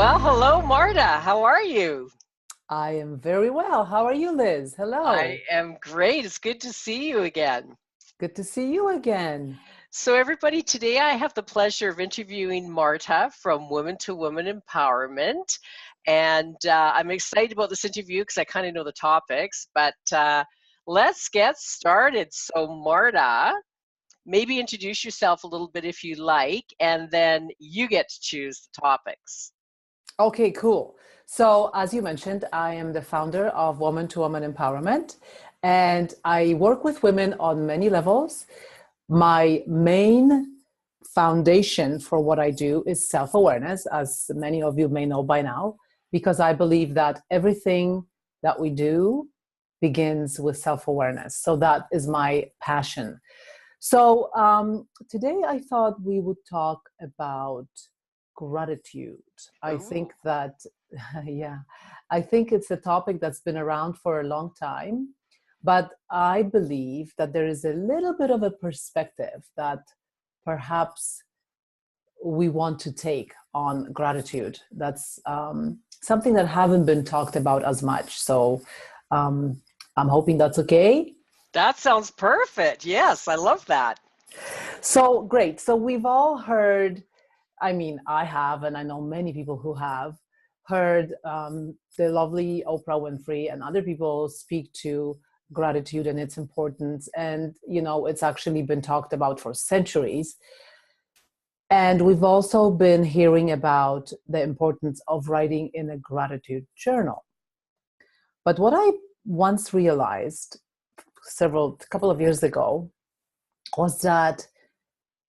Well, hello, Marta. How are you? I am very well. How are you, Liz? I Hello. am great. It's good to see you again. Good to see you again. So, everybody, today I have the pleasure of interviewing Marta from Women to Women Empowerment. And I'm excited about this interview because I kind of know the topics, but let's get started. So, Marta, maybe introduce yourself a little bit if you like, and then you get to choose the topics. Okay, cool. So, as you mentioned, I am the founder of Woman to Woman Empowerment, and I work with women on many levels. My main foundation for what I do is self awareness, as many of you may know by now, because I believe that everything that we do begins with self awareness. So, that is my passion. So, today I thought we would talk about gratitude. I Ooh. think that, yeah, I think it's a topic that's been around for a long time, but I believe that there is a little bit of a perspective that perhaps we want to take on gratitude. That's something that haven't been talked about as much. So um, I'm hoping that's okay. That sounds perfect. Yes, I love that. So great. So we've all heard, I mean, I have, and I know many people who have heard the lovely Oprah Winfrey and other people speak to gratitude and its importance. And, it's actually been talked about for centuries. And we've also been hearing about the importance of writing in a gratitude journal. But what I once realized couple of years ago was that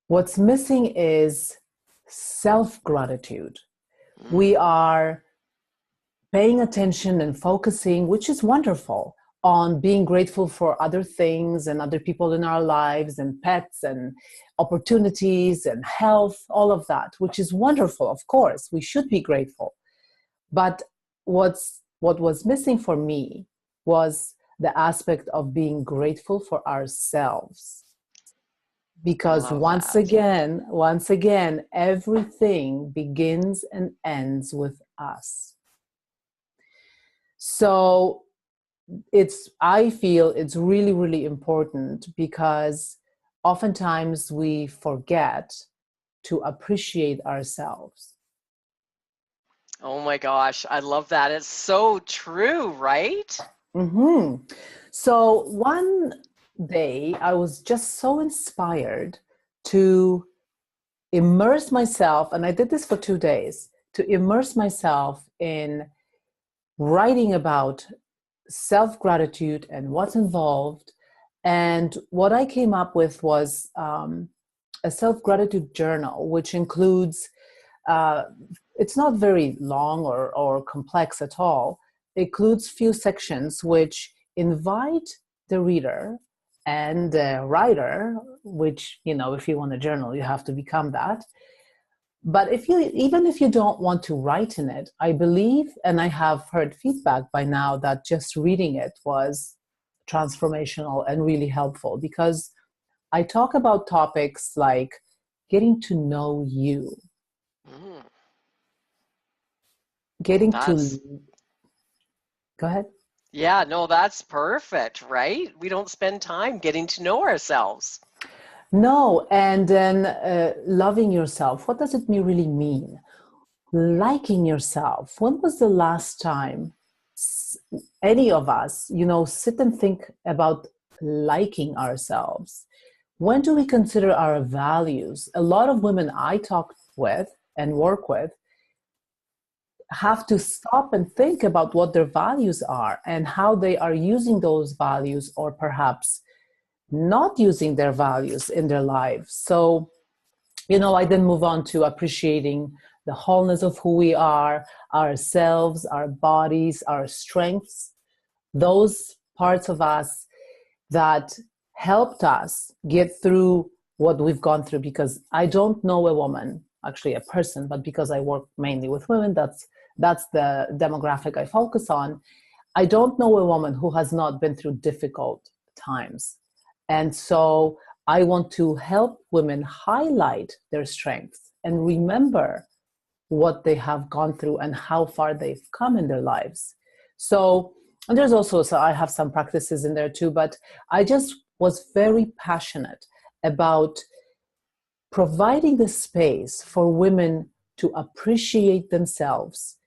what's missing is self gratitude. We Mm. are paying attention and focusing, which is wonderful, on being grateful for other things and other people in our lives and pets and opportunities and health, all of that, which is wonderful. Of course, we should be grateful. But what was missing for me was the aspect of being grateful for ourselves, I because love once that. again once again everything begins and ends with us. So I feel it's really, really important, because oftentimes we forget to appreciate ourselves. Oh my gosh, I love that. It's so true, right? hmm So one day I was just so inspired to immerse myself, and I did this for 2 days, to immerse myself in writing about self gratitude and what's involved. And what I came up with was a self gratitude journal, which includes, uh, it's not very long or complex at all. It includes few sections which invite the reader and the writer, which, if you want a journal, you have to become that. But even if you don't want to write in it, I believe, and I have heard feedback by now, that just reading it was transformational and really helpful, because I talk about topics like getting to know you, Mm, getting that's, to, go ahead. yeah, no, that's perfect, right? We don't spend time getting to know ourselves. No, and then loving yourself. What does it really mean? Liking yourself. When was the last time any of us, sit and think about liking ourselves? When do we consider our values? A lot of women I talk with and work with have to stop and think about what their values are and how they are using those values, or perhaps not using their values in their lives. So, I then move on to appreciating the wholeness of who we are, ourselves, our bodies, our strengths, those parts of us that helped us get through what we've gone through. Because I don't know a woman, actually a person, but because I work mainly with women, that's the demographic I focus on. I don't know a woman who has not been through difficult times. And so I want to help women highlight their strengths and remember what they have gone through and how far they've come in their lives. So, and there's also, so I have some practices in there too, but I just was very passionate about providing the space for women to appreciate themselves,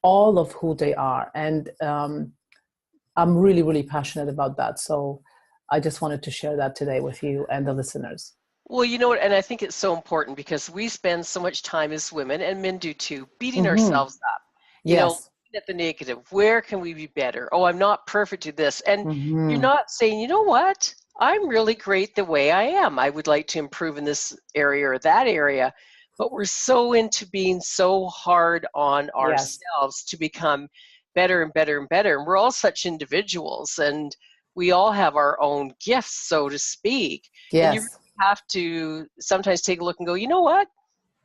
all of who they are. And I'm really, really passionate about that. So I just wanted to share that today with you and the listeners. Well, you know what, and I think it's so important because we spend so much time as women, and men do too, beating Mm-hmm. ourselves up. Yes. Looking at the negative. Where can we be better? Oh, I'm not perfect at this. And you're Mm-hmm. not saying, you know what? I'm really great the way I am. I would like to improve in this area or that area. But we're so into being so hard on Yes. ourselves to become better and better and better. And we're all such individuals, and we all have our own gifts, so to speak. And you Yes. have to sometimes take a look and go, you know what?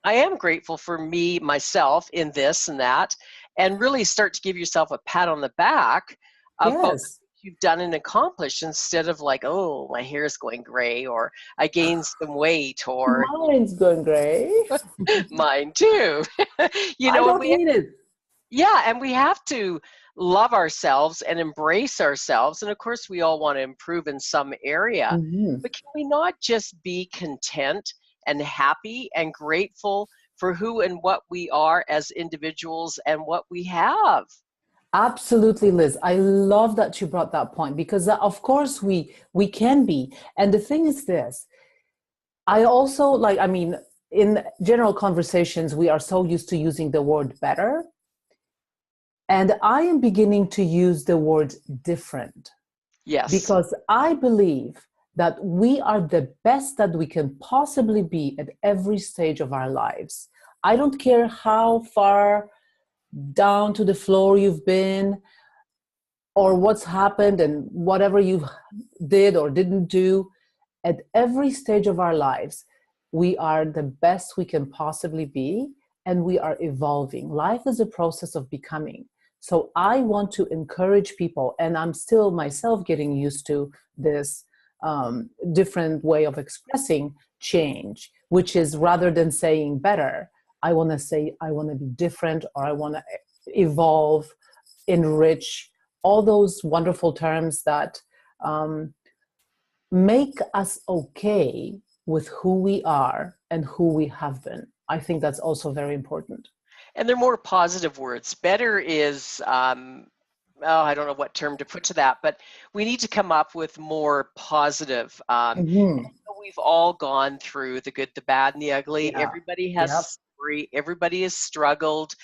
I am grateful for me, myself in this and that, and really start to give yourself a pat on the back about what Yes. you've done and accomplished instead of like, oh, my hair is going gray, or I gained some weight, or Mine's going great. mine too. I And don't hate it. yeah, and we have to love ourselves and embrace ourselves. And of course, we all want to improve in some area. Mm-hmm. But can we not just be content and happy and grateful for who and what we are as individuals and what we have? Absolutely, Liz. I love that you brought that point because, of course, we can be. And the thing is this: I also like. I mean, in general conversations, we are so used to using the word better, and I am beginning to use the word different Yes. because I believe that we are the best that we can possibly be at every stage of our lives. I don't care how far down to the floor you've been or what's happened and whatever you did or didn't do. At every stage of our lives, we are the best we can possibly be, and we are evolving. Life is a process of becoming. So I want to encourage people, and I'm still myself getting used to this different way of expressing change, which is rather than saying better, I want to say I want to be different, or I want to evolve, enrich, all those wonderful terms that make us okay with who we are and who we have been. I think that's also very important. And they're more positive words. Better is, oh, I don't know what term to put to that, but we need to come up with more positive. Mm-hmm. We've all gone through the good, the bad, and the ugly. Yeah. Everybody has a Yep. story. Everybody has struggled.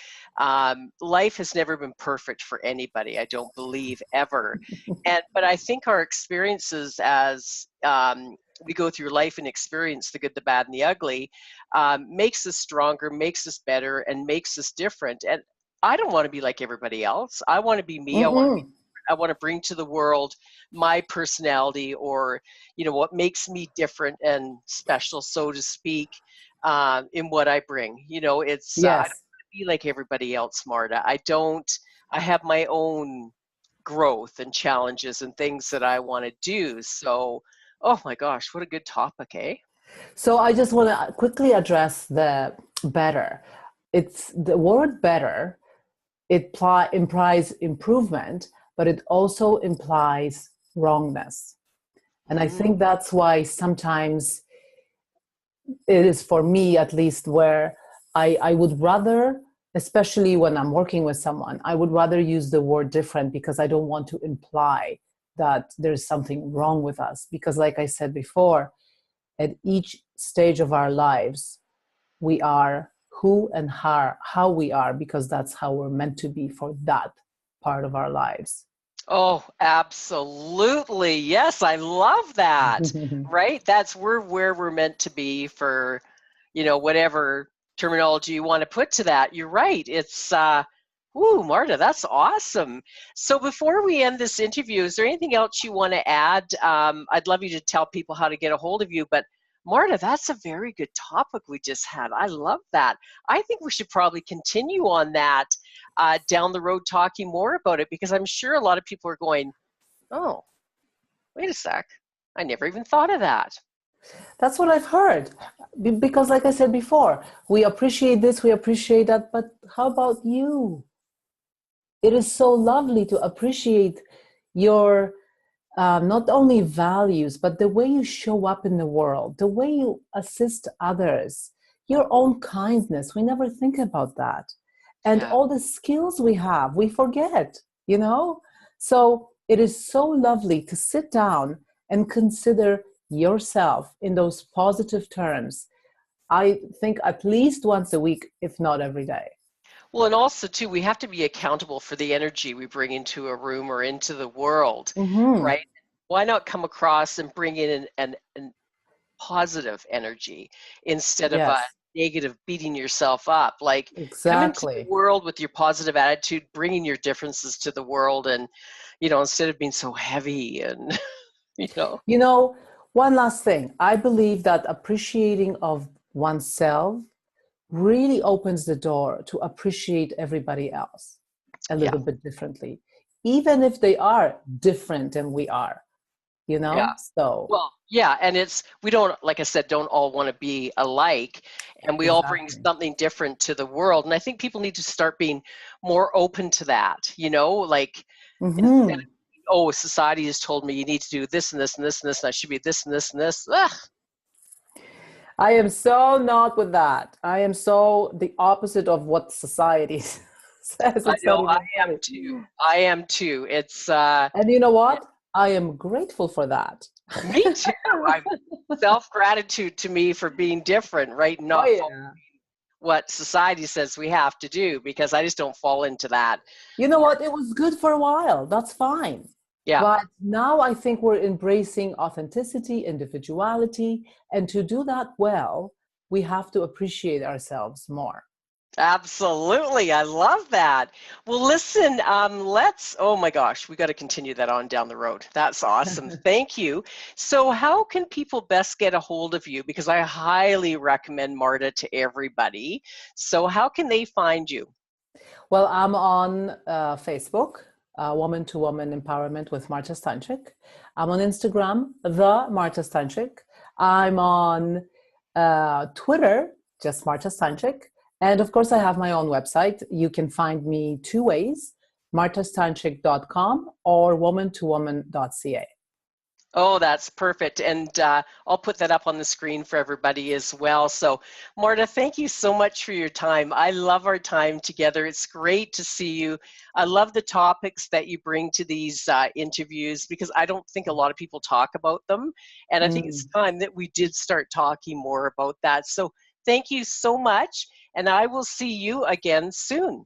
Life has never been perfect for anybody. I don't believe ever. But I think our experiences as we go through life and experience the good, the bad, and the ugly makes us stronger, makes us better, and makes us different. And I don't want to be like everybody else. I want to be me. Mm-mm. I want to bring to the world my personality, or what makes me different and special, so to speak, in what I bring. It's I don't want Yes. to be like everybody else, Marta. I don't. I have my own growth and challenges and things that I want to do. So, oh my gosh, what a good topic, eh? So I just want to quickly address the better. It's the word better. It implies improvement, but it also implies wrongness. And I Mm, think that's why sometimes it is, for me at least, where I would rather, especially when I'm working with someone, I would rather use the word different because I don't want to imply that there's something wrong with us. Because, like I said before, at each stage of our lives, we are who and how we are, because that's how we're meant to be for that part of our lives. Oh, absolutely. Yes, I love that. Right? That's where we're meant to be for, whatever terminology you want to put to that. You're right. It's woo, Marta, that's awesome. So before we end this interview, is there anything else you want to add? I'd love you to tell people how to get a hold of you, but Marta, that's a very good topic we just had. I love that. I think we should probably continue on that down the road, talking more about it, because I'm sure a lot of people are going, oh, wait a sec. I never even thought of that. That's what I've heard. Because, like I said before, we appreciate this, we appreciate that, but how about you? It is so lovely to appreciate your not only values, but the way you show up in the world, the way you assist others, your own kindness. We never think about that. And Yeah. all the skills we have, we forget, you know? So it is so lovely to sit down and consider yourself in those positive terms. I think at least once a week, if not every day. Well, and also too, we have to be accountable for the energy we bring into a room or into the world, Mm-hmm. right? Why not come across and bring in an positive energy instead of a Yes, negative beating yourself up? Like, come into the exactly. world with your positive attitude, bringing your differences to the world, and instead of being so heavy and you know. You know, one last thing. I believe that appreciating of oneself really opens the door to appreciate everybody else a Yeah. little bit differently, even if they are different than we are, you Yeah. know? So, Well, yeah, and we don't, like I said, don't all want to be alike, and we all bring exactly. something different to the world. And I think people need to start being more open to that, like instead of, Hmm. oh, society has told me you need to do this and this and this and this, and I should be this and this and this. Ugh, I am so not with that. I am so the opposite of what society says. I It's not know I even am funny. too. I am too. It's And you know yeah, what? I am grateful for that. me too. I'm self-gratitude to me for being different, right? Oh, Not yeah. what society says we have to do, because I just don't fall into that. You know what? It was good for a while. That's fine. Yeah, But now I think we're embracing authenticity, individuality. And to do that well, we have to appreciate ourselves more. absolutely. I love that. Well, listen, oh my gosh, we got to continue that on down the road. That's awesome. Thank you. So, how can people best get a hold of you? Because I highly recommend Marta to everybody. So, how can they find you? Well, I'm on Facebook, Woman to Woman Empowerment with Marta Stanczyk. I'm on Instagram, the Marta Stanczyk. I'm on Twitter, just Marta Stanczyk. And of course, I have my own website. You can find me two ways, martastanczyk.com or woman2woman.ca. Oh, that's perfect. And I'll put that up on the screen for everybody as well. So, Marta, thank you so much for your time. I love our time together. It's great to see you. I love the topics that you bring to these interviews, because I don't think a lot of people talk about them. And I think it's Mm. time that we did start talking more about that. So, thank you so much. And I will see you again soon.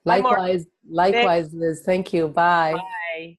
Bye, Marta. Likewise, Thanks. likewise, Liz. Thank you. Bye. Bye.